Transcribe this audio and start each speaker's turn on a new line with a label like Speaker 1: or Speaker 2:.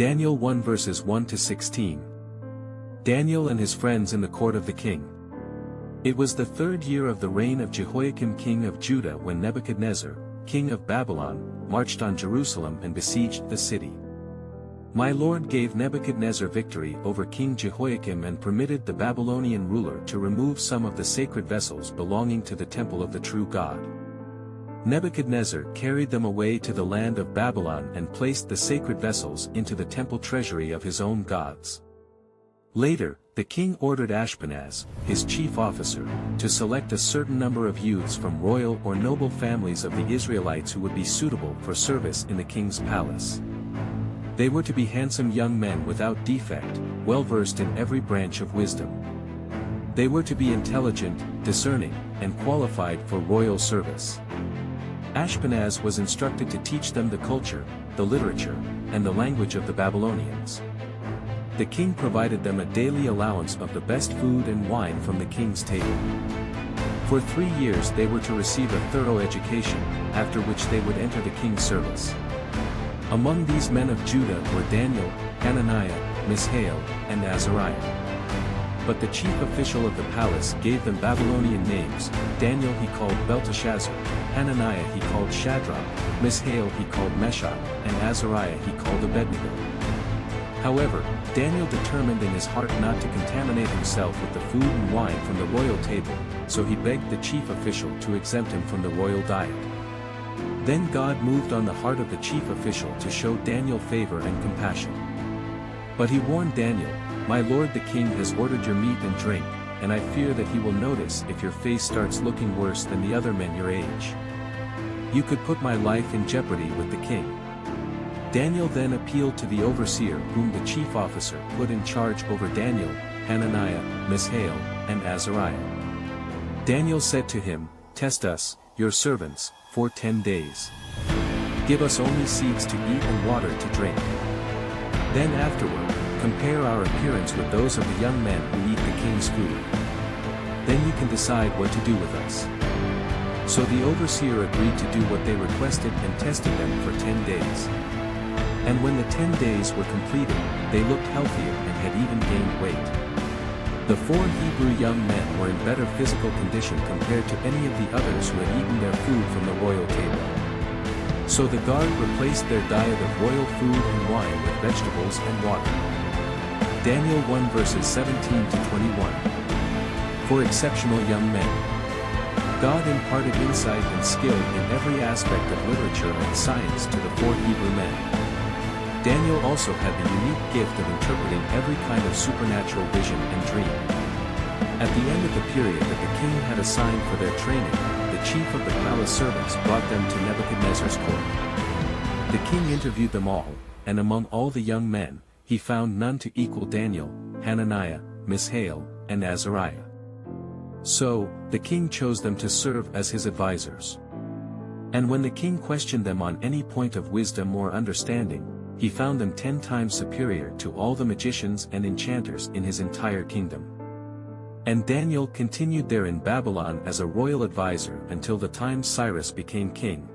Speaker 1: Daniel 1 verses 1 to 16. Daniel and his friends in the court of the king. It was the 3rd year of the reign of Jehoiakim king of Judah when Nebuchadnezzar, king of Babylon, marched on Jerusalem and besieged the city. My Lord gave Nebuchadnezzar victory over King Jehoiakim and permitted the Babylonian ruler to remove some of the sacred vessels belonging to the temple of the true God. Nebuchadnezzar carried them away to the land of Babylon and placed the sacred vessels into the temple treasury of his own gods. Later, the king ordered Ashpenaz, his chief officer, to select a certain number of youths from royal or noble families of the Israelites who would be suitable for service in the king's palace. They were to be handsome young men without defect, well versed in every branch of wisdom. They were to be intelligent, discerning, and qualified for royal service. Ashpenaz was instructed to teach them the culture, the literature, and the language of the Babylonians. The king provided them a daily allowance of the best food and wine from the king's table. For 3 years they were to receive a thorough education, after which they would enter the king's service. Among these men of Judah were Daniel, Hananiah, Mishael, and Azariah. But the chief official of the palace gave them Babylonian names. Daniel he called Belteshazzar, Hananiah he called Shadrach, Mishael he called Meshach, and Azariah he called Abednego. However, Daniel determined in his heart not to contaminate himself with the food and wine from the royal table, so he begged the chief official to exempt him from the royal diet. Then God moved on the heart of the chief official to show Daniel favor and compassion. But he warned Daniel, "My lord the king has ordered your meat and drink, and I fear that he will notice if your face starts looking worse than the other men your age. You could put my life in jeopardy with the king." Daniel then appealed to the overseer whom the chief officer put in charge over Daniel, Hananiah, Mishael, and Azariah. Daniel said to him, "Test us, your servants, for 10 days. Give us only seeds to eat and water to drink. Then afterward, compare our appearance with those of the young men who eat the king's food. Then you can decide what to do with us." So the overseer agreed to do what they requested and tested them for 10 days. And when the 10 days were completed, they looked healthier and had even gained weight. The 4 Hebrew young men were in better physical condition compared to any of the others who had eaten their food from the royal table. So the guard replaced their diet of royal food and wine with vegetables and water. Daniel 1 verses 17 to 21. For exceptional young men. God imparted insight and skill in every aspect of literature and science to the 4 Hebrew men. Daniel also had the unique gift of interpreting every kind of supernatural vision and dream. At the end of the period that the king had assigned for their training, the chief of the palace servants brought them to Nebuchadnezzar's court. The king interviewed them all, and among all the young men, he found none to equal Daniel, Hananiah, Mishael, and Azariah. So, the king chose them to serve as his advisors. And when the king questioned them on any point of wisdom or understanding, he found them 10 times superior to all the magicians and enchanters in his entire kingdom. And Daniel continued there in Babylon as a royal advisor until the time Cyrus became king.